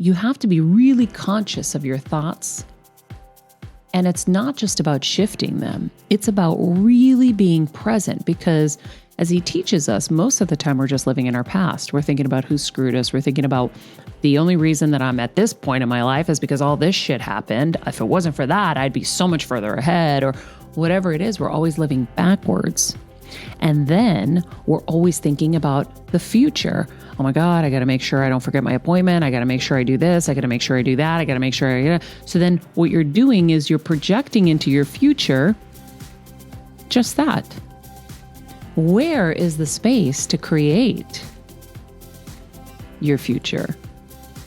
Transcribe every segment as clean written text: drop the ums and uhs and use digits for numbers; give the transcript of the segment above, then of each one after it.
you have to be really conscious of your thoughts. And it's not just about shifting them. It's about really being present, because as he teaches us, most of the time we're just living in our past. We're thinking about who screwed us. We're thinking about the only reason that I'm at this point in my life is because all this shit happened. If it wasn't for that, I'd be so much further ahead, or whatever it is. We're always living backwards. And then we're always thinking about the future. Oh my God, I got to make sure I don't forget my appointment. I got to make sure I do this. I got to make sure I do that. I got to make sure So then what you're doing is you're projecting into your future just that. Where is the space to create your future?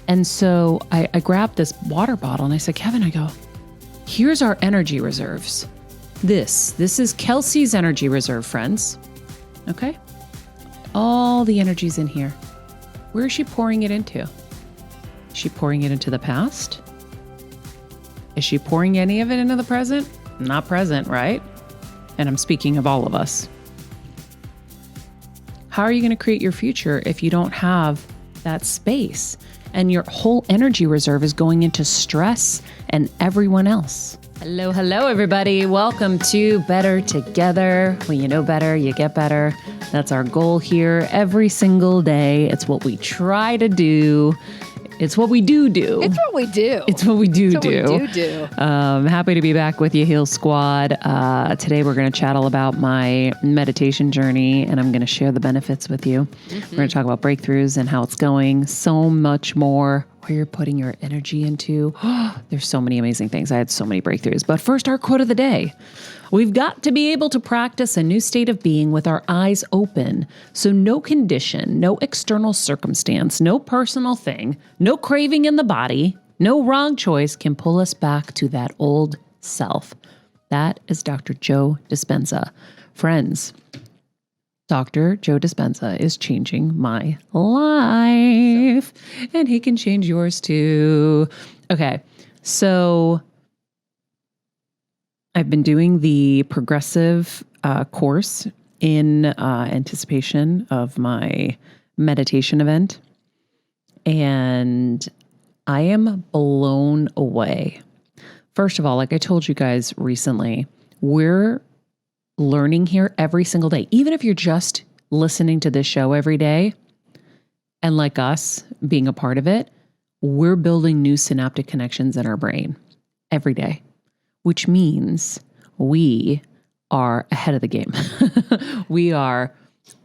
And so I grabbed this water bottle and I said, Kevin, I go, here's our energy reserves. This is Kelsey's energy reserve, friends. Okay? All the energy's in here. Where is she pouring it into? Is she pouring it into the past? Is she pouring any of it into the present? Not present, right? And I'm speaking of all of us. How are you going to create your future if you don't have that space? And your whole energy reserve is going into stress and everyone else. Hello, everybody. Welcome to Better Together. When you know better, you get better. That's our goal here every single day. It's what we try to do. It's what we do. It's what we do. It's what we do. Happy to be back with you, Heal Squad. Today we're going to chat all about my meditation journey, and I'm going to share the benefits with you. Mm-hmm. We're going to talk about breakthroughs and how it's going. So much more. Where you're putting your energy into. There's so many amazing things. I had so many breakthroughs. But first, our quote of the day. We've got to be able to practice a new state of being with our eyes open. So no condition, no external circumstance, no personal thing, no craving in the body, no wrong choice can pull us back to that old self. That is Dr. Joe Dispenza. Friends, Dr. Joe Dispenza is changing my life, and he can change yours too. Okay, so I've been doing the progressive course in anticipation of my meditation event, and I am blown away. First of all, like I told you guys recently, we're learning here every single day. Even if you're just listening to this show every day, and like us being a part of it, we're building new synaptic connections in our brain every day, which means we are ahead of the game. We are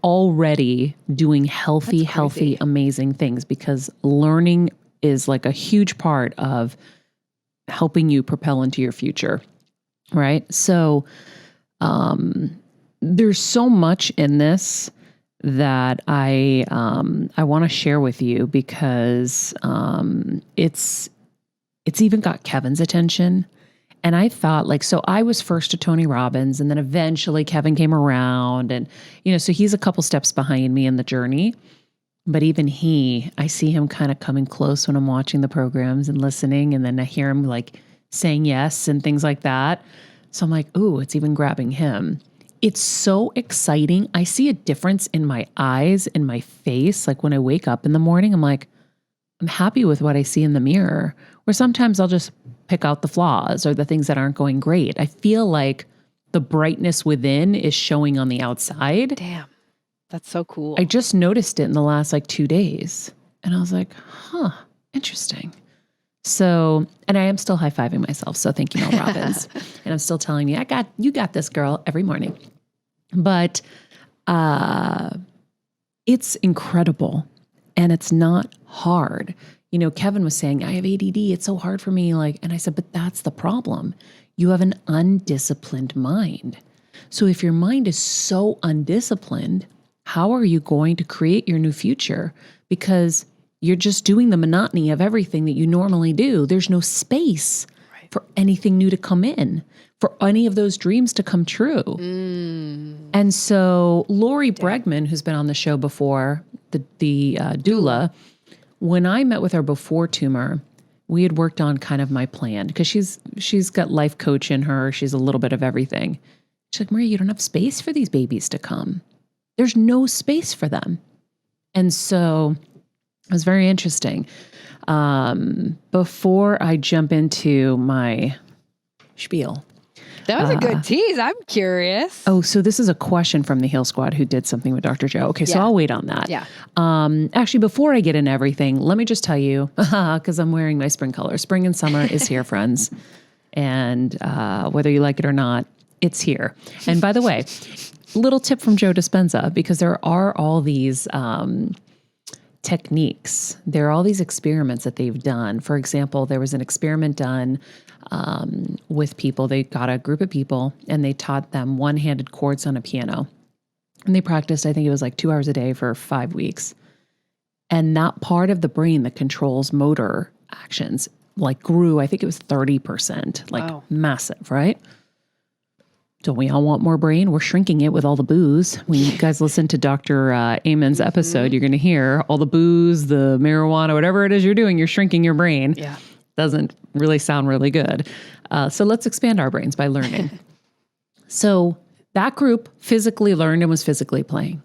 already doing healthy, amazing things, because learning is like a huge part of helping you propel into your future, right? So there's so much in this that I want to share with you, because it's even got Kevin's attention. And I thought, so I was first to Tony Robbins, and then eventually Kevin came around, and so he's a couple steps behind me in the journey. But even I see him kind of coming close when I'm watching the programs and listening, and then I hear him saying yes and things like that. So I'm like, ooh, it's even grabbing him. It's so exciting. I see a difference in my eyes, in my face. Like when I wake up in the morning, I'm happy with what I see in the mirror. Where sometimes I'll just pick out the flaws or the things that aren't going great. I feel like the brightness within is showing on the outside. Damn, that's so cool. I just noticed it in the last 2 days. And I was like, interesting. So, and I am still high-fiving myself. So thank you, Mel Robbins. And I'm still telling me, you got this, girl, every morning. But it's incredible, and it's not hard. Kevin was saying, I have ADD. It's so hard for me. And I said, but that's the problem. You have an undisciplined mind. So if your mind is so undisciplined, how are you going to create your new future? Because you're just doing the monotony of everything that you normally do. There's no space for anything new to come in, for any of those dreams to come true. And so Lori Bregman, who's been on the show before, the doula, when I met with her before tumor, we had worked on kind of my plan, because she's got life coach in her. She's a little bit of everything. She's like, Maria, you don't have space for these babies to come. There's no space for them. And so It was very interesting. Before I jump into my spiel. That was a good tease. I'm curious. Oh, so this is a question from the Heal Squad who did something with Dr. Joe. Okay, so I'll wait on that. Yeah. Actually, before I get into everything, let me just tell you, because I'm wearing my spring color. Spring and summer is here, friends. And whether you like it or not, it's here. And by the way, little tip from Joe Dispenza, because there are all these techniques. There are all these experiments that they've done. For example, there was an experiment done with people. They got a group of people and they taught them one-handed chords on a piano. And they practiced, I think it was like 2 hours a day for 5 weeks. And that part of the brain that controls motor actions like grew, I think it was 30%, like massive, right? Don't we all want more brain? We're shrinking it with all the booze. When you guys listen to Dr. Amen's episode, you're going to hear all the booze, the marijuana, whatever it is you're doing, you're shrinking your brain. Yeah. Doesn't really sound really good. So let's expand our brains by learning. So that group physically learned and was physically playing.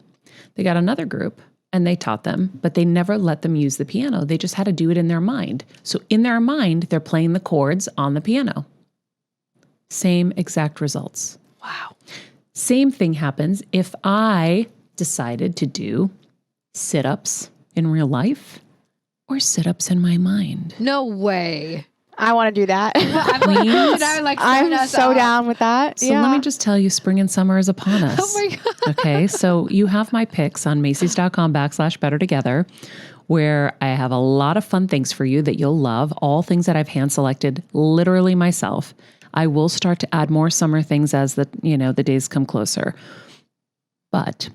They got another group and they taught them, but they never let them use the piano. They just had to do it in their mind. So in their mind, they're playing the chords on the piano. Same exact results. Wow. Same thing happens if I decided to do sit-ups in real life or sit-ups in my mind. No way. I want to do that. I'm so down with that. So let me just tell you, spring and summer is upon us. Oh my God. Okay, so you have my picks on Macy's.com/BetterTogether, where I have a lot of fun things for you that you'll love, all things that I've hand-selected literally myself. I will start to add more summer things as the days come closer. But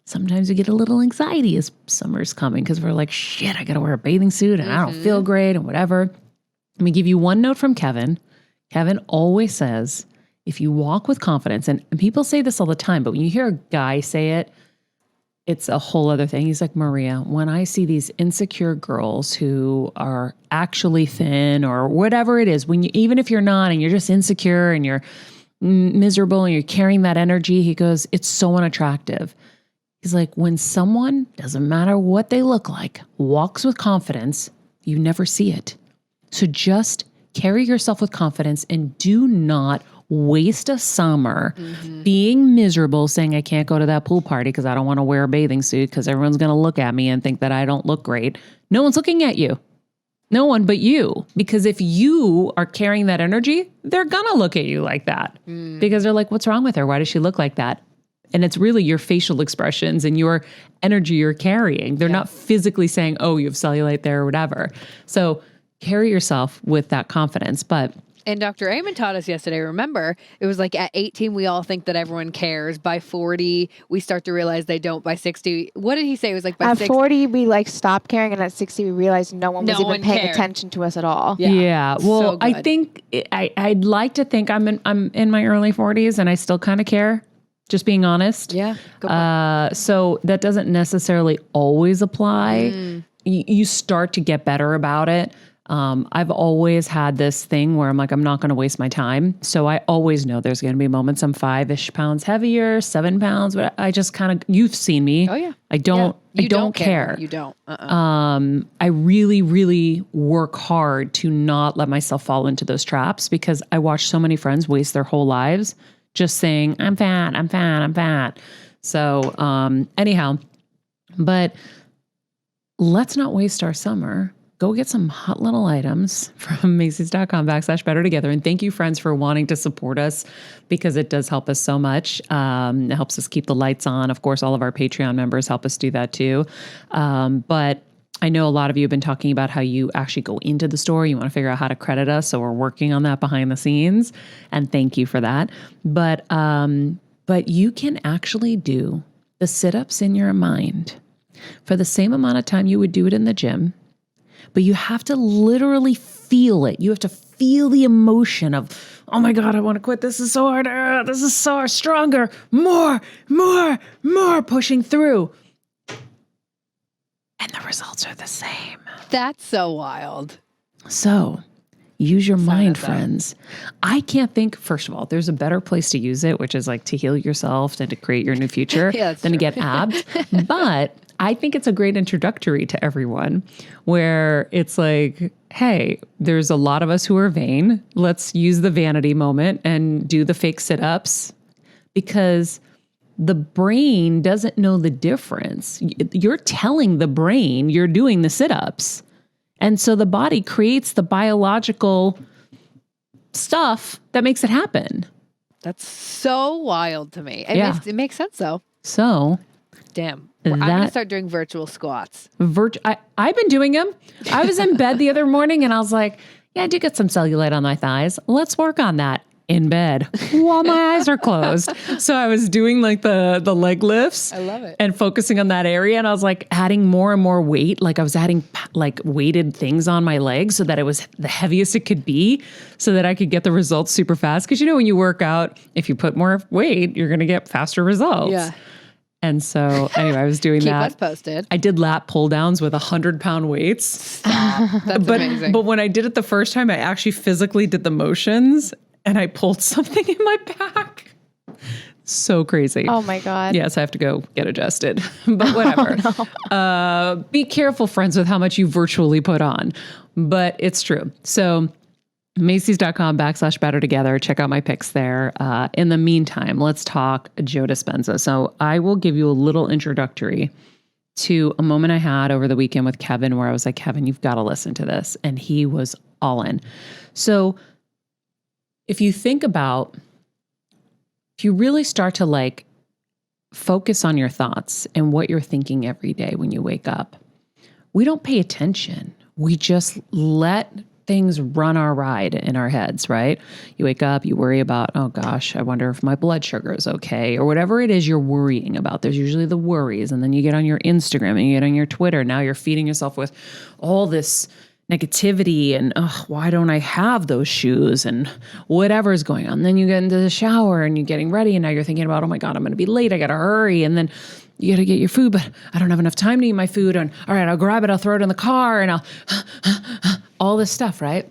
sometimes we get a little anxiety as summer's coming because we're like, shit, I got to wear a bathing suit and I don't feel great and whatever. Let me give you one note from Kevin. Kevin always says, if you walk with confidence, and people say this all the time, but when you hear a guy say it, it's a whole other thing. He's like, Maria, when I see these insecure girls who are actually thin or whatever it is, even if you're not and you're just insecure and you're miserable and you're carrying that energy, he goes, it's so unattractive. He's like, when someone, doesn't matter what they look like, walks with confidence, you never see it. So just carry yourself with confidence and do not waste a summer being miserable saying, I can't go to that pool party because I don't want to wear a bathing suit because everyone's going to look at me and think that I don't look great. No one's looking at you. No one but you. Because if you are carrying that energy, they're going to look at you like that. Because they're like, what's wrong with her? Why does she look like that? And it's really your facial expressions and your energy you're carrying. They're not physically saying, oh, you have cellulite there or whatever. So carry yourself with that confidence. And Dr. Amen taught us yesterday, remember, it was like at 18, we all think that everyone cares. By 40, we start to realize they don't. By 60, what did he say? It was like by at 40, we like stop caring. And at 60, we realized no one was even paying attention to us at all. Yeah. Well, so I think I'd like to think I'm in my early 40s and I still kind of care. Just being honest. Yeah. So that doesn't necessarily always apply. You start to get better about it. I've always had this thing where I'm like, I'm not going to waste my time. So I always know there's going to be moments I'm 5-ish pounds heavier, 7 pounds, but I just kind of, you've seen me. Oh yeah. I don't care. You don't. I really, really work hard to not let myself fall into those traps because I watch so many friends waste their whole lives just saying, I'm fat, I'm fat, I'm fat. So, anyhow, but let's not waste our summer. Go get some hot little items from Macy's.com/BetterTogether. And thank you, friends, for wanting to support us because it does help us so much. It helps us keep the lights on. Of course, all of our Patreon members help us do that too. But I know a lot of you have been talking about how you actually go into the store. You want to figure out how to credit us. So we're working on that behind the scenes. And thank you for that. But you can actually do the sit-ups in your mind for the same amount of time you would do it in the gym. But you have to literally feel it. You have to feel the emotion of, oh my God, I want to quit. This is so hard. This is so hard. Stronger, more, pushing through. And the results are the same. That's so wild. So use your mind, friends. I can't think, first of all, there's a better place to use it, which is like to heal yourself and to create your new future than to get abs. But I think it's a great introductory to everyone where it's like, hey, there's a lot of us who are vain. Let's use the vanity moment and do the fake sit-ups because the brain doesn't know the difference. You're telling the brain you're doing the sit-ups. And so the body creates the biological stuff that makes it happen. That's so wild to me. It makes sense though. So, damn. I'm going to start doing virtual squats. I've been doing them. I was in bed the other morning and I was like, yeah, I do get some cellulite on my thighs. Let's work on that in bed while my eyes are closed. So I was doing like the leg lifts. I love it. And focusing on that area. And I was like adding more and more weight. Like I was adding like weighted things on my legs so that it was the heaviest it could be so that I could get the results super fast. Because when you work out, if you put more weight, you're going to get faster results. Yeah. And so anyway, I was doing Keep that. us posted. I did lat pull downs with 100-pound weights. Stop. That's amazing. But when I did it the first time, I actually physically did the motions and I pulled something in my back. So crazy. Oh my God. Yes, I have to go get adjusted. But whatever. Oh, no. Be careful, friends, with how much you virtually put on. But it's true. So Macy's.com/Better Together. Check out my pics there. In the meantime, let's talk Joe Dispenza. So I will give you a little introductory to a moment I had over the weekend with Kevin where I was like, Kevin, you've got to listen to this. And he was all in. So if you really start to like focus on your thoughts and what you're thinking every day when you wake up, we don't pay attention. We just let things run our ride in our heads, right? You wake up, you worry about, oh gosh, I wonder if my blood sugar is okay, or whatever it is you're worrying about. There's usually the worries. And then you get on your Instagram and you get on your Twitter. Now you're feeding yourself with all this negativity and, oh, why don't I have those shoes and whatever is going on. Then you get into the shower and you're getting ready and now you're thinking about, oh my God, I'm going to be late. I got to hurry. And then you got to get your food, but I don't have enough time to eat my food. And all right, I'll grab it. I'll throw it in the car and I'll all this stuff. Right.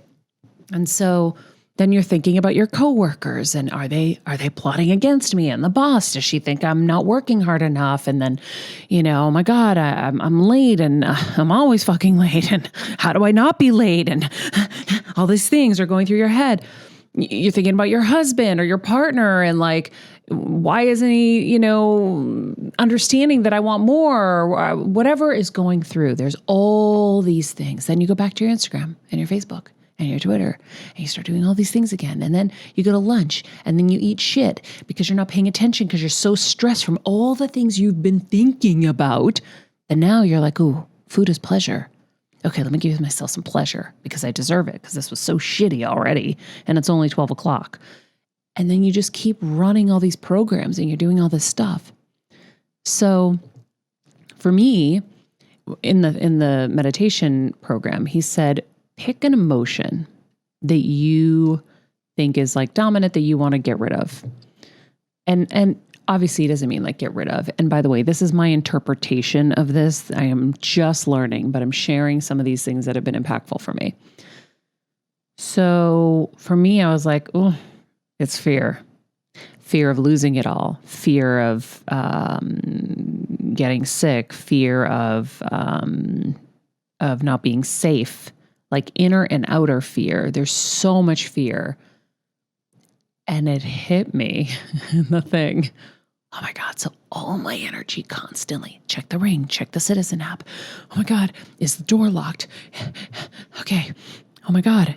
And so then you're thinking about your coworkers and are they plotting against me? And the boss, does she think I'm not working hard enough? And then, oh my God, I'm late and I'm always fucking late. And how do I not be late? And all these things are going through your head. You're thinking about your husband or your partner and like, why isn't he, understanding that I want more or whatever is going through. There's all these things. Then you go back to your Instagram and your Facebook and your Twitter and you start doing all these things again. And then you go to lunch and then you eat shit because you're not paying attention because you're so stressed from all the things you've been thinking about. And now you're like, ooh, food is pleasure. Okay, let me give myself some pleasure because I deserve it because this was so shitty already and it's only 12 o'clock. And then you just keep running all these programs and you're doing all this stuff. So for me, in the meditation program, he said, pick an emotion that you think is like dominant that you want to get rid of. And obviously it doesn't mean like get rid of. And by the way, this is my interpretation of this. I am just learning, but I'm sharing some of these things that have been impactful for me. So for me, I was like, oh, it's fear. Fear of losing it all. Fear of getting sick. Fear of not being safe. Like inner and outer fear. There's so much fear. And it hit me, the thing. Oh my God, so all my energy constantly. Check the Ring, check the Citizen app. Oh my God, is the door locked? Okay. Oh my God,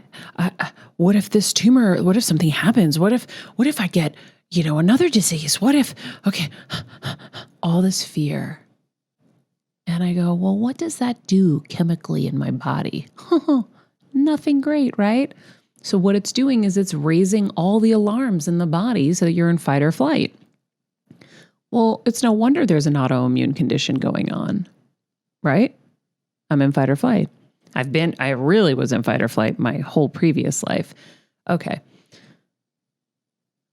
what if this tumor, what if something happens? What if I get, another disease? What if, okay, all this fear. And I go, well, what does that do chemically in my body? Nothing great, right? So what it's doing is it's raising all the alarms in the body so that you're in fight or flight. Well, it's no wonder there's an autoimmune condition going on, right? I'm in fight or flight. I really was in fight or flight my whole previous life. Okay.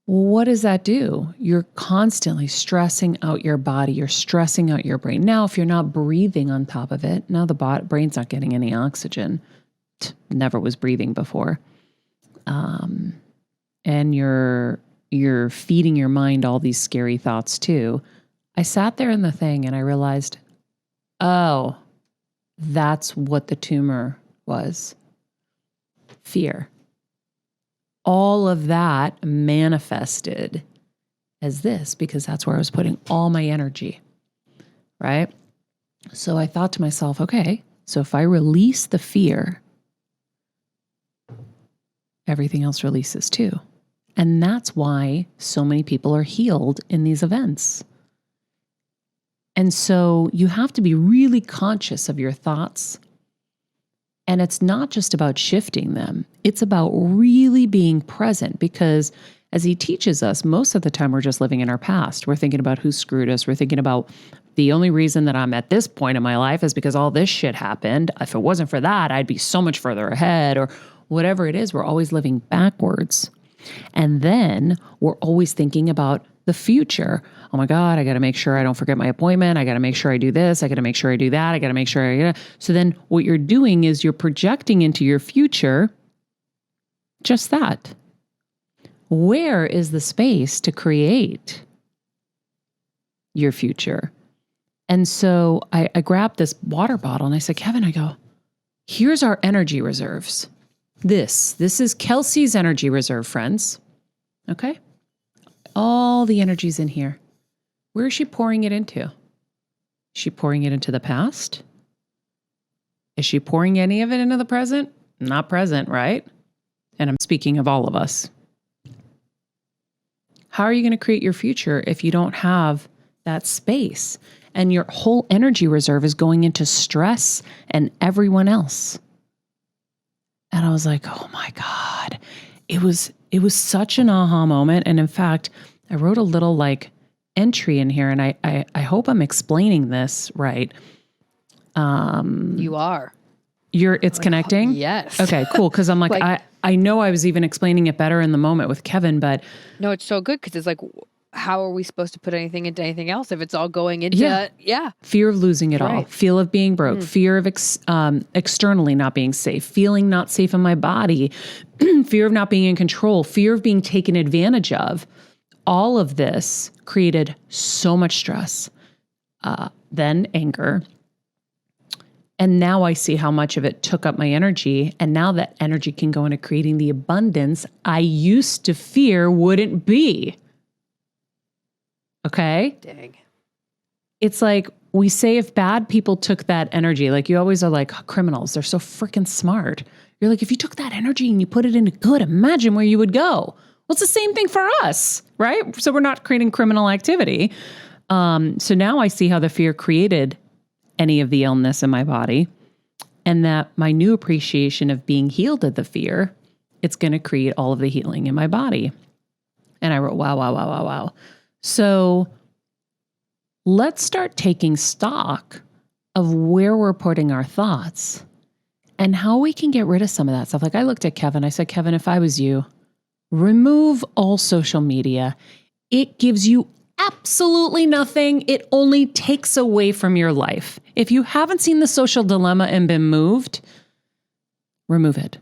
Well, what does that do? You're constantly stressing out your body. You're stressing out your brain. Now, if you're not breathing on top of it, now the brain's not getting any oxygen. Never was breathing before. And you're feeding your mind all these scary thoughts too. I sat there in the thing and I realized oh, that's what the tumor was. Fear. All of that manifested as this because that's where I was putting all my energy, right? So I thought to myself, okay, so if I release the fear, everything else releases too. And that's why so many people are healed in these events. And so you have to be really conscious of your thoughts. And it's not just about shifting them. It's about really being present because as he teaches us, most of the time we're just living in our past. We're thinking about who screwed us. We're thinking about the only reason that I'm at this point in my life is because all this shit happened. If it wasn't for that, I'd be so much further ahead or whatever it is. We're always living backwards. And then we're always thinking about the future. Oh my God, I got to make sure I don't forget my appointment. I got to make sure I do this. I got to make sure I do that. I got to make sure So then what you're doing is you're projecting into your future just that. Where is the space to create your future? And so I grabbed this water bottle and I said, Kevin, I go, here's our energy reserves. This is Kelsey's energy reserve, friends. Okay? All the energy's in here. Where is she pouring it into? Is she pouring it into the past? Is she pouring any of it into the present? Not present, right? And I'm speaking of all of us. How are you going to create your future if you don't have that space? And your whole energy reserve is going into stress and everyone else. And I was like, oh my God. It was such an aha moment. And in fact, I wrote a little entry in here and I hope I'm explaining this right. You are. It's connecting? Yes. Okay, cool. Cause I'm I know I was even explaining it better in the moment with Kevin, but. No, it's so good. Cause it's like, how are we supposed to put anything into anything else if it's all going into, fear of losing it all, fear of being broke, fear of externally not being safe, feeling not safe in my body, fear of not being in control, fear of being taken advantage of. All of this created so much stress, then anger. And now I see how much of it took up my energy. And now that energy can go into creating the abundance I used to fear wouldn't be. Okay? Dang. It's like we say if bad people took that energy, like you always are like criminals, they're so freaking smart. You're like, if you took that energy and you put it into good, imagine where you would go. Well, it's the same thing for us, right? So we're not creating criminal activity. So now I see how the fear created any of the illness in my body and that my new appreciation of being healed of the fear, it's going to create all of the healing in my body. And I wrote, wow. So let's start taking stock of where we're putting our thoughts and how we can get rid of some of that stuff. Like I looked at Kevin, I said, Kevin, if I was you, remove all social media. It gives you absolutely nothing. It only takes away from your life. If you haven't seen The Social Dilemma and been moved, remove it.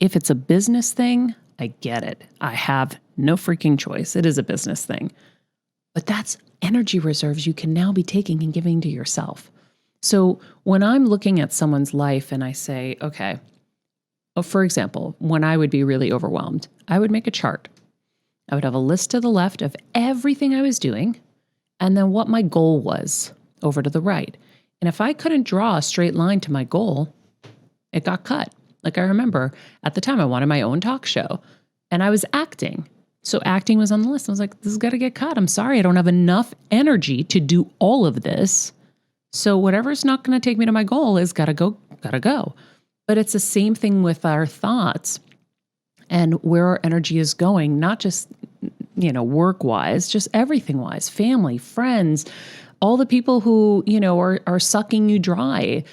If it's a business thing, I get it. I have no freaking choice. It is a business thing. But that's energy reserves you can now be taking and giving to yourself. So when I'm looking at someone's life and I say, okay, for example, when I would be really overwhelmed, I would make a chart. I would have a list to the left of everything I was doing and then what my goal was over to the right. And if I couldn't draw a straight line to my goal, it got cut. Like I remember at the time I wanted my own talk show and I was acting. So acting was on the list. I was like, this has got to get cut. I'm sorry. I don't have enough energy to do all of this. So whatever's not going to take me to my goal is gotta go. But it's the same thing with our thoughts and where our energy is going, not just, work-wise, just everything-wise, family, friends, all the people who, are sucking you dry.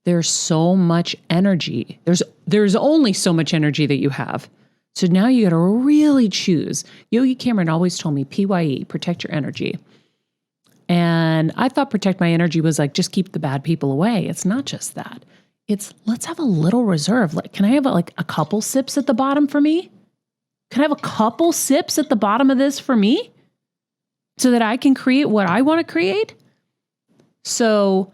There's so much energy. There's only so much energy that you have. So now you got to really choose. Yogi Cameron always told me, PYE, protect your energy. And I thought protect my energy was like, just keep the bad people away. It's not just that. It's let's have a little reserve. Like, can I have a couple sips at the bottom for me? Can I have a couple sips at the bottom of this for me so that I can create what I want to create? So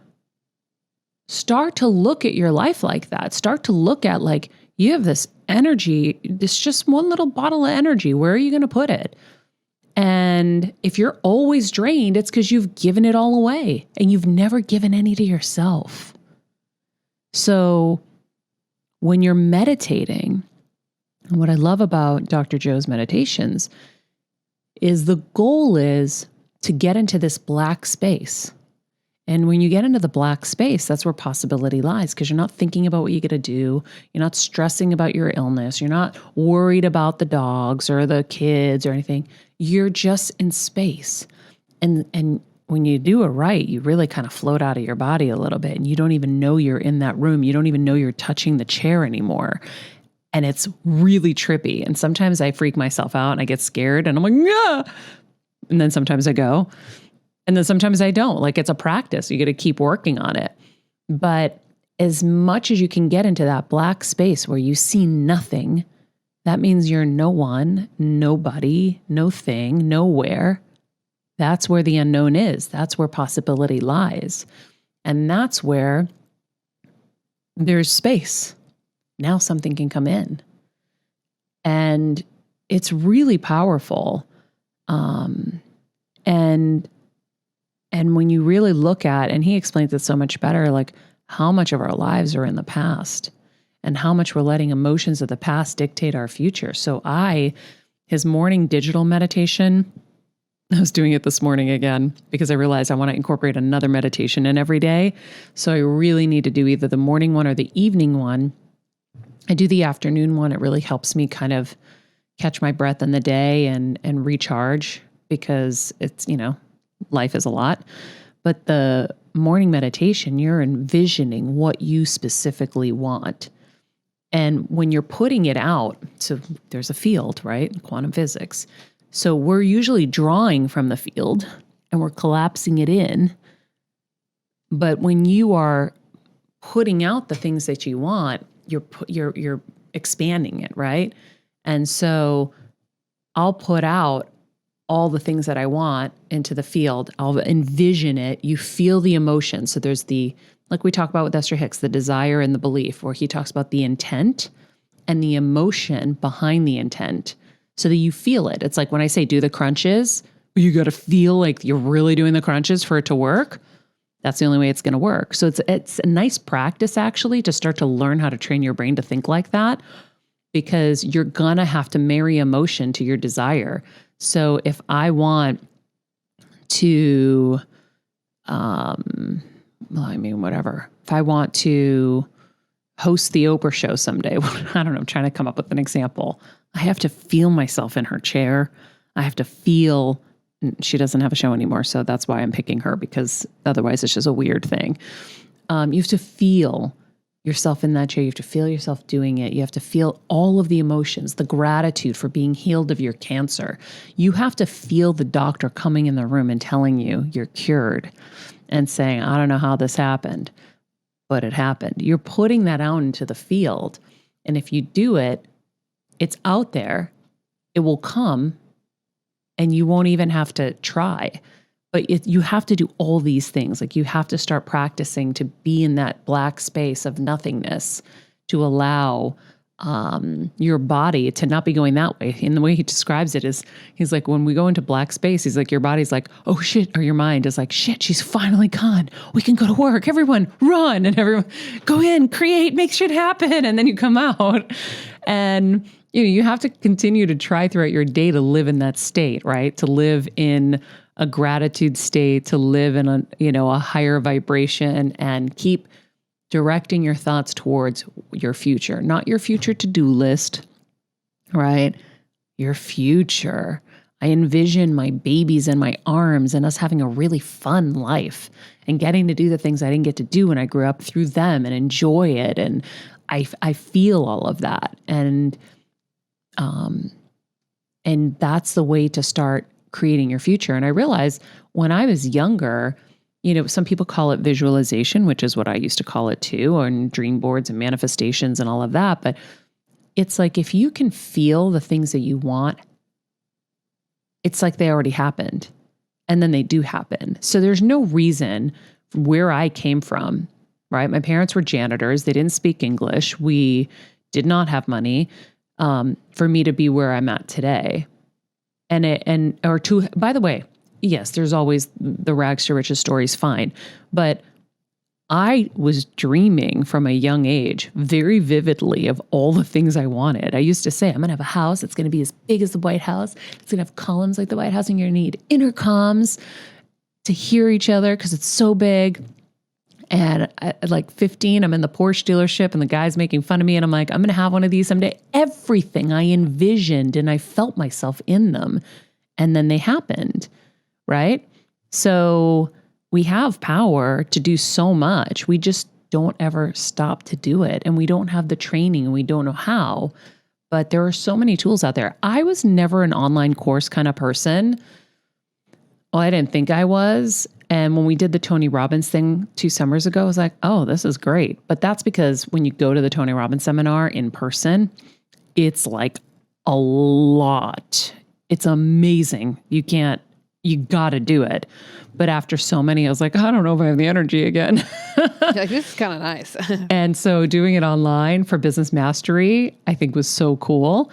start to look at your life like that. Start to look at like, you have this energy, this just one little bottle of energy. Where are you going to put it? And if you're always drained, it's because you've given it all away and you've never given any to yourself. So when you're meditating, and what I love about Dr. Joe's meditations is the goal is to get into this black space. And when you get into the black space, that's where possibility lies, because you're not thinking about what you got to do. You're not stressing about your illness. You're not worried about the dogs or the kids or anything. You're just in space. And when you do it right, you really kind of float out of your body a little bit and you don't even know you're in that room. You don't even know you're touching the chair anymore. And it's really trippy. And sometimes I freak myself out and I get scared and I'm like, yeah. And then sometimes I go. And then sometimes I don't. Like, it's a practice. You got to keep working on it. But as much as you can get into that black space where you see nothing, that means you're no one, nobody, no thing, nowhere. That's where the unknown is. That's where possibility lies. And that's where there's space. Now something can come in. And it's really powerful. And when you really look at, and he explains it so much better, like how much of our lives are in the past and how much we're letting emotions of the past dictate our future. So his morning digital meditation, I was doing it this morning again because I realized I want to incorporate another meditation in every day. So I really need to do either the morning one or the evening one. I do the afternoon one. It really helps me kind of catch my breath in the day and recharge because it's, life is a lot. But the morning meditation, you're envisioning what you specifically want. And when you're putting it out, so there's a field, right? Quantum physics. So we're usually drawing from the field and we're collapsing it in. But when you are putting out the things that you want, you're expanding it, right? And so I'll put out all the things that I want into the field. I'll envision it. You feel the emotion. So there's like we talk about with Esther Hicks, the desire and the belief, where he talks about the intent and the emotion behind the intent so that you feel it. It's like when I say do the crunches, you got to feel like you're really doing the crunches for it to work. That's the only way it's going to work. So it's a nice practice actually to start to learn how to train your brain to think like that, because you're going to have to marry emotion to your desire. So if I want to, whatever. If I want to host the Oprah Show someday, I don't know, I'm trying to come up with an example. I have to feel myself in her chair. I have to feel, she doesn't have a show anymore, so that's why I'm picking her, because otherwise it's just a weird thing. You have to feel yourself in that chair. You have to feel yourself doing it. You have to feel all of the emotions, the gratitude for being healed of your cancer. You have to feel the doctor coming in the room and telling you you're cured and saying, I don't know how this happened, but it happened. You're putting that out into the field. And if you do it, it's out there. It will come and you won't even have to try. But you have to do all these things. Like you have to start practicing to be in that black space of nothingness to allow your body to not be going that way. And the way he describes it is, he's like, when we go into black space, he's like, your body's like, oh shit, or your mind is like, shit, she's finally gone. We can go to work. Everyone run. And everyone go in, create, make shit happen. And then you come out and you have to continue to try throughout your day to live in that state, right? To live in a gratitude state, to live in a higher vibration and keep directing your thoughts towards your future, not your future to-do list, right? Your future. I envision my babies in my arms and us having a really fun life and getting to do the things I didn't get to do when I grew up through them and enjoy it. And I feel all of that. And that's the way to start creating your future. And I realized when I was younger, some people call it visualization, which is what I used to call it too, and dream boards and manifestations and all of that. But it's like, if you can feel the things that you want, it's like they already happened and then they do happen. So there's no reason from where I came from right? My parents were janitors. They didn't speak English. We did not have money for me to be where I'm at today. By the way, yes, there's always the rags to riches stories, fine. But I was dreaming from a young age very vividly of all the things I wanted. I used to say, I'm going to have a house. It's going to be as big as the White House. It's going to have columns like the White House, and you're going to need intercoms to hear each other because it's so big. And at like 15, I'm in the Porsche dealership and the guy's making fun of me. And I'm like, I'm going to have one of these someday. Everything I envisioned and I felt myself in them. And then they happened, right? So we have power to do so much. We just don't ever stop to do it. And we don't have the training and we don't know how. But there are so many tools out there. I was never an online course kind of person. Well, I didn't think I was. And when we did the Tony Robbins thing 2 summers ago, I was like, oh, this is great. But that's because when you go to the Tony Robbins seminar in person, it's like a lot. It's amazing. You got to do it. But after so many, I was like, I don't know if I have the energy again. Like, this is kind of nice. And so doing it online for business mastery, I think was so cool.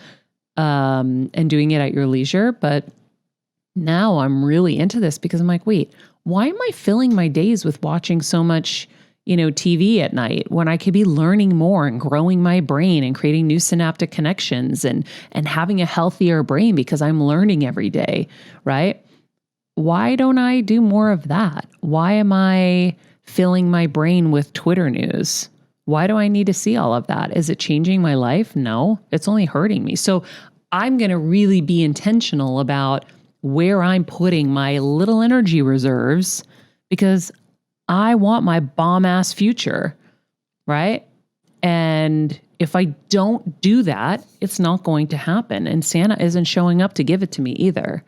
And doing it at your leisure. But now I'm really into this because I'm like, wait, why am I filling my days with watching so much, TV at night when I could be learning more and growing my brain and creating new synaptic connections and having a healthier brain because I'm learning every day, right? Why don't I do more of that? Why am I filling my brain with Twitter news? Why do I need to see all of that? Is it changing my life? No, it's only hurting me. So I'm going to really be intentional about where I'm putting my little energy reserves because I want my bomb-ass future, right? And if I don't do that, it's not going to happen. And Santa isn't showing up to give it to me either.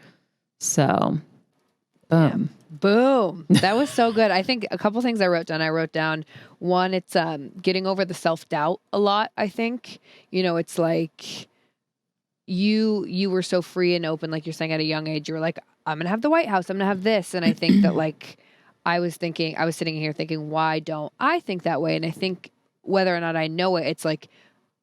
So, boom. Yeah. Boom. That was so good. I think a couple things I wrote down. One, it's getting over the self-doubt a lot, I think. It's like you were so free and open, like you're saying at a young age. You were like, I'm going to have the White House. I'm going to have this. And I think that like, I was sitting here thinking, why don't I think that way? And I think whether or not I know it, it's like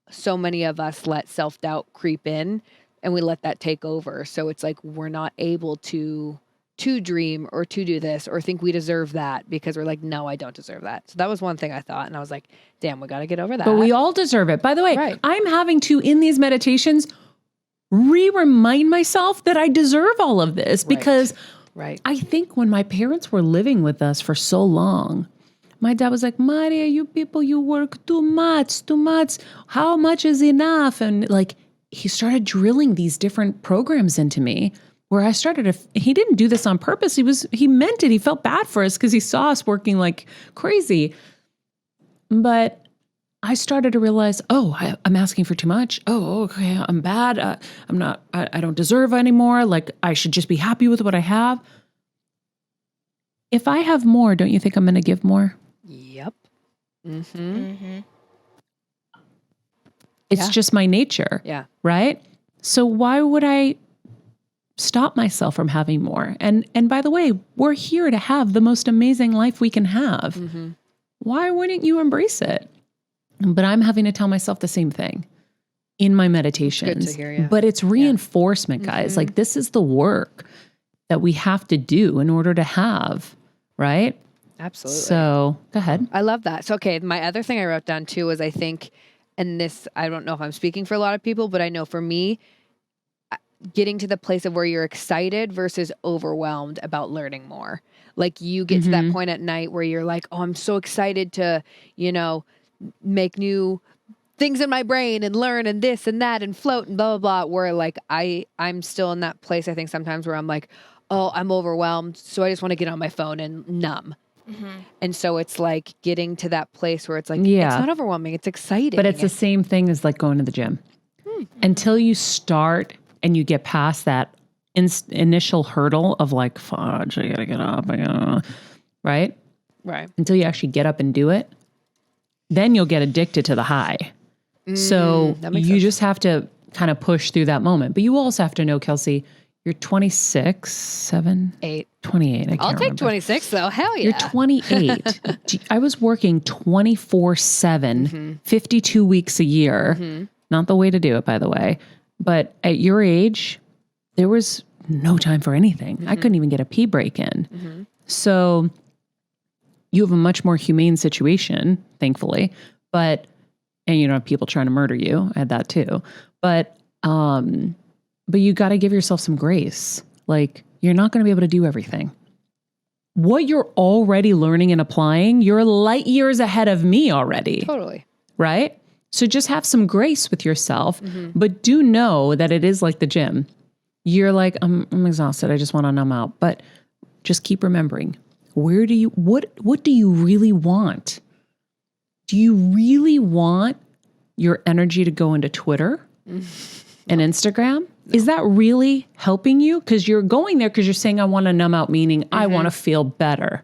so many of us let self-doubt creep in and we let that take over. So it's like, we're not able to dream or to do this or think we deserve that because we're like, no, I don't deserve that. So that was one thing I thought. And I was like, damn, we got to get over that. But we all deserve it. By the way, right. I'm having to, in these meditations, remind myself that I deserve all of this because I think when my parents were living with us for so long, my dad was like, Maria, you people, you work too much. How much is enough? And like, he started drilling these different programs into me where I started he didn't do this on purpose. He meant it. He felt bad for us because he saw us working like crazy. But I started to realize, I'm asking for too much. Oh, okay, I'm bad. I don't deserve anymore. Like, I should just be happy with what I have. If I have more, don't you think I'm going to give more? Yep. Mm-hmm. Mm-hmm. It's just my nature. Yeah. Right? So why would I stop myself from having more? And by the way, we're here to have the most amazing life we can have. Mm-hmm. Why wouldn't you embrace it? But I'm having to tell myself the same thing in my meditations. Good to hear, yeah. But it's reinforcement, guys. Mm-hmm. Like, this is the work that we have to do in order to have, right? Absolutely. So go ahead. I love that. So, okay, my other thing I wrote down too was I think, and this, I don't know if I'm speaking for a lot of people, but I know for me, getting to the place of where you're excited versus overwhelmed about learning more. Like, you get to that point at night where you're like, oh, I'm so excited to, make new things in my brain and learn and this and that and float and blah, blah, blah. Where like I'm still in that place, I think sometimes where I'm like, oh, I'm overwhelmed. So I just want to get on my phone and numb. Mm-hmm. And so it's like getting to that place where it's like, it's not overwhelming. It's exciting. But it's the same thing as like going to the gym. Until you start and you get past that initial hurdle of like, fudge, I gotta get up. Right? Right. Until you actually get up and do it. Then you'll get addicted to the high. So you just have to kind of push through that moment. But you also have to know, Kelsey, You're 26, 7, 8. 28. I can't I'll take remember. 26 though. Hell yeah. You're 28. I was working 24/7, 52 weeks a year. Not the way to do it, by the way. But at your age, there was no time for anything. I couldn't even get a pee break in. So you have a much more humane situation, thankfully. And you don't have people trying to murder you. I had that too. But you got to give yourself some grace. Like, you're not going to be able to do everything. What you're already learning and applying, you're light years ahead of me already. Totally. Right? So just have some grace with yourself, but do know that it is like the gym. You're like, I'm exhausted. I just want to numb out. But just keep remembering, what do you really want? Do you really want your energy to go into Twitter and Instagram? No. Is that really helping you? Because you're going there because you're saying, I want to numb out, meaning I want to feel better.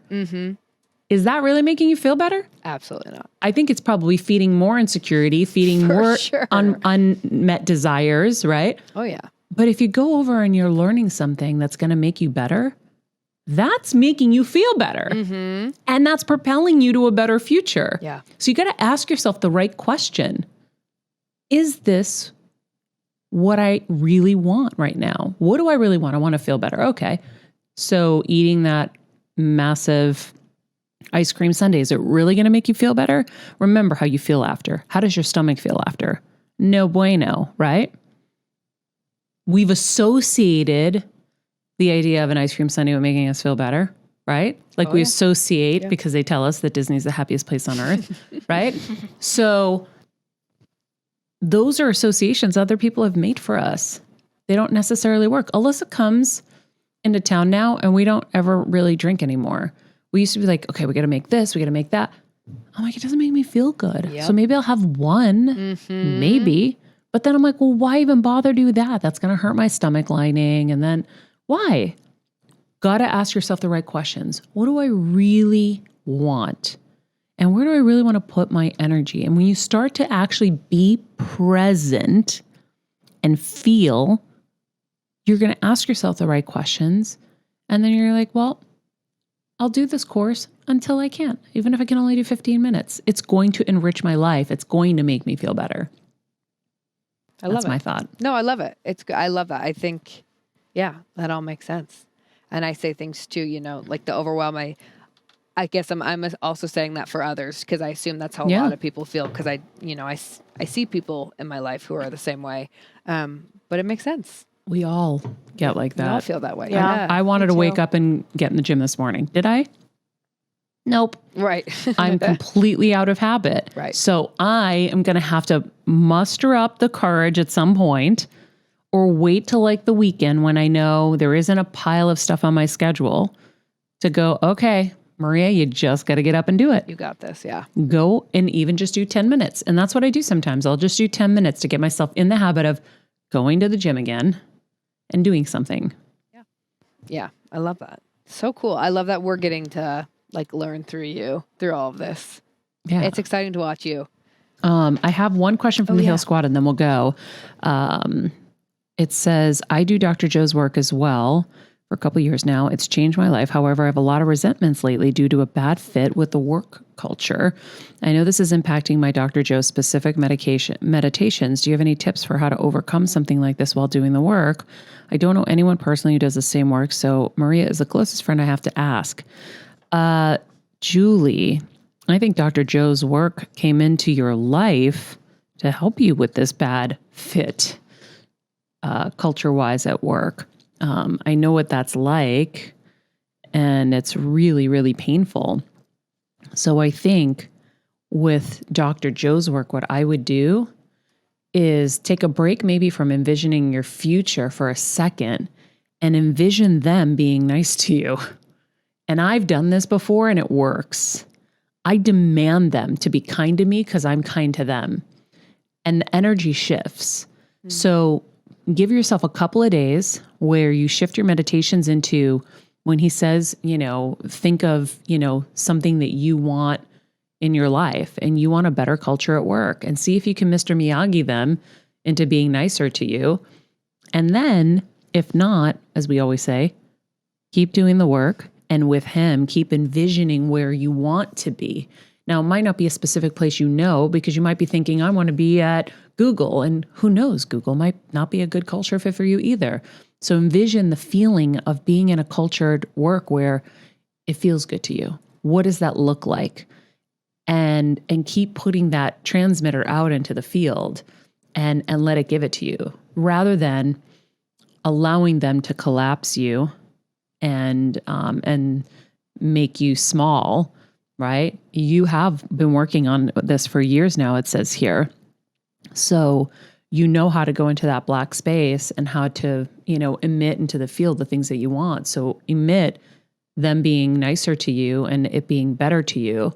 Is that really making you feel better? Absolutely not. I think it's probably feeding more insecurity, feeding more unmet desires, right? Oh, yeah. But if you go over and you're learning something that's going to make you better, that's making you feel better. And that's propelling you to a better future. Yeah. So you got to ask yourself the right question. Is this what I really want right now? What do I really want? I want to feel better. Okay. So eating that massive ice cream sundae, is it really going to make you feel better? Remember how you feel after. How does your stomach feel after? No bueno, right? We've associated the idea of an ice cream sundae with making us feel better, right? Like we associate because they tell us that Disney's the happiest place on earth, right? So those are associations other people have made for us. They don't necessarily work. Alyssa comes into town now and we don't ever really drink anymore. We used to be like, okay, we got to make this, we got to make that. I'm like, it doesn't make me feel good. So maybe I'll have one, maybe. But then I'm like, well, why even bother do that? That's going to hurt my stomach lining. And then why? Got to ask yourself the right questions. What do I really want? And where do I really want to put my energy? And when you start to actually be present and feel, you're going to ask yourself the right questions. And then you're like, well, I'll do this course until I can't. Even if I can only do 15 minutes, it's going to enrich my life. It's going to make me feel better. That's my thought. No, I love it. I love that. I think, that all makes sense. And I say things too, like the overwhelm. I guess I'm also saying that for others because I assume that's how a lot of people feel because I see people in my life who are the same way. But it makes sense. We all get like that. We all feel that way. Yeah. I wanted to wake up and get in the gym this morning. Did I? Nope. Right. I'm completely out of habit. Right. So I am going to have to muster up the courage at some point or wait till like the weekend when I know there isn't a pile of stuff on my schedule to go, okay, Maria, you just got to get up and do it. You got this. Yeah. Go and even just do 10 minutes. And that's what I do sometimes. I'll just do 10 minutes to get myself in the habit of going to the gym again and doing something. Yeah. Yeah. I love that. So cool. I love that we're getting to like learn through all of this. Yeah. It's exciting to watch you. I have one question from the Heal Squad and then we'll go. It says, I do Dr. Joe's work as well for a couple of years now. It's changed my life. However, I have a lot of resentments lately due to a bad fit with the work culture. I know this is impacting my Dr. Joe specific meditations. Do you have any tips for how to overcome something like this while doing the work? I don't know anyone personally who does the same work. So Maria is the closest friend I have to ask. Julie, I think Dr. Joe's work came into your life to help you with this bad fit, culture-wise at work. I know what that's like, and it's really, really painful. So I think with Dr. Joe's work, what I would do is take a break maybe from envisioning your future for a second and envision them being nice to you. And I've done this before and it works. I demand them to be kind to me because I'm kind to them. And the energy shifts. Mm-hmm. So give yourself a couple of days where you shift your meditations into when he says, think of, something that you want in your life and you want a better culture at work, and see if you can Mr. Miyagi them into being nicer to you. And then If not, as we always say, keep doing the work, and with him, keep envisioning where you want to be. Now, it might not be a specific place because you might be thinking, I want to be at Google, and who knows, Google might not be a good culture fit for you either. So envision the feeling of being in a cultured work where it feels good to you. What does that look like? And keep putting that transmitter out into the field and let it give it to you, rather than allowing them to collapse you and make you small, right? You have been working on this for years now, it says here. So you know how to go into that black space and how to, emit into the field the things that you want. So emit them being nicer to you and it being better to you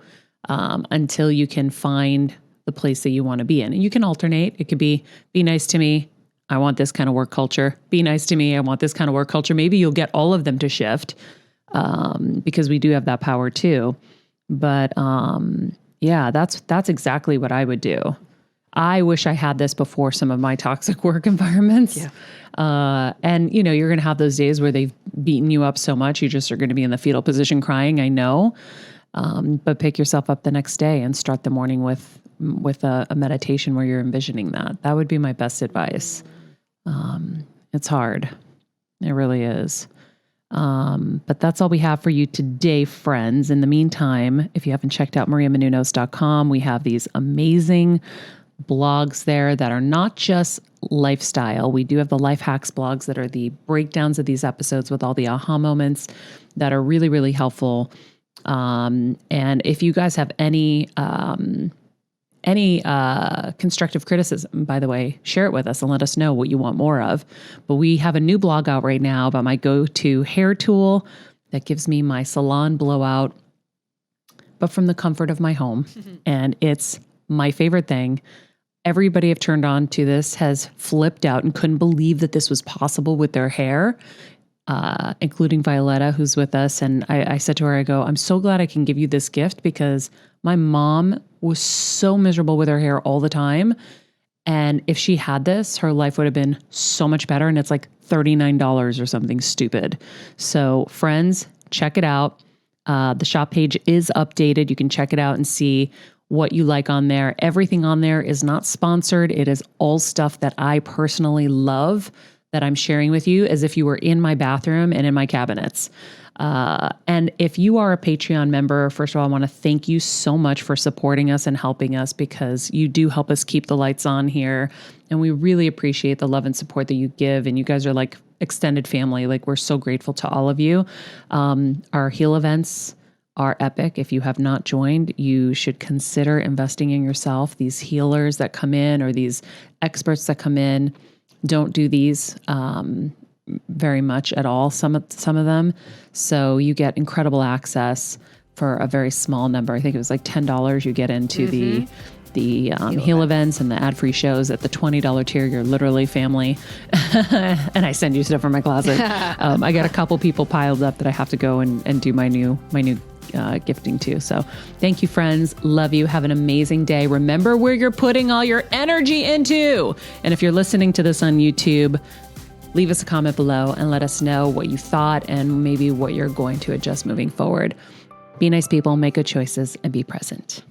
until you can find the place that you want to be in. And you can alternate. It could be nice to me. I want this kind of work culture. Be nice to me. I want this kind of work culture. Maybe you'll get all of them to shift because we do have that power too. But that's exactly what I would do. I wish I had this before some of my toxic work environments. Yeah. And you're going to have those days where they've beaten you up so much, you just are going to be in the fetal position crying. I know. But pick yourself up the next day and start the morning with a meditation where you're envisioning that. That would be my best advice. It's hard. It really is. But that's all we have for you today, friends. In the meantime, if you haven't checked out mariamenounos.com, we have these amazing blogs there that are not just lifestyle. We do have the life hacks blogs that are the breakdowns of these episodes with all the aha moments that are really, really helpful. And if you guys have any constructive criticism, by the way, share it with us and let us know what you want more of. But we have a new blog out right now about my go-to hair tool that gives me my salon blowout, but from the comfort of my home. And it's my favorite thing. Everybody I've turned on to this has flipped out and couldn't believe that this was possible with their hair, including Violetta, who's with us. And I said to her, I go, I'm so glad I can give you this gift because my mom was so miserable with her hair all the time. And if she had this, her life would have been so much better. And it's like $39 or something stupid. So friends, check it out. The shop page is updated. You can check it out and see what you like on there. Everything on there is not sponsored. It is all stuff that I personally love that I'm sharing with you as if you were in my bathroom and in my cabinets. And if you are a Patreon member, first of all, I want to thank you so much for supporting us and helping us because you do help us keep the lights on here. And we really appreciate the love and support that you give. And you guys are like extended family. Like we're so grateful to all of you. Our heal events are epic. If you have not joined, you should consider investing in yourself. These healers that come in or these experts that come in don't do these very much at all, some of them. So you get incredible access for a very small number. I think it was like $10 you get into the heal events and the ad-free shows. At the $20 tier, you're literally family. And I send you stuff from my closet. I got a couple people piled up that I have to go and do my new gifting to. So thank you, friends. Love you. Have an amazing day. Remember where you're putting all your energy into. And if you're listening to this on YouTube, leave us a comment below and let us know what you thought and maybe what you're going to adjust moving forward. Be nice people, make good choices, and be present.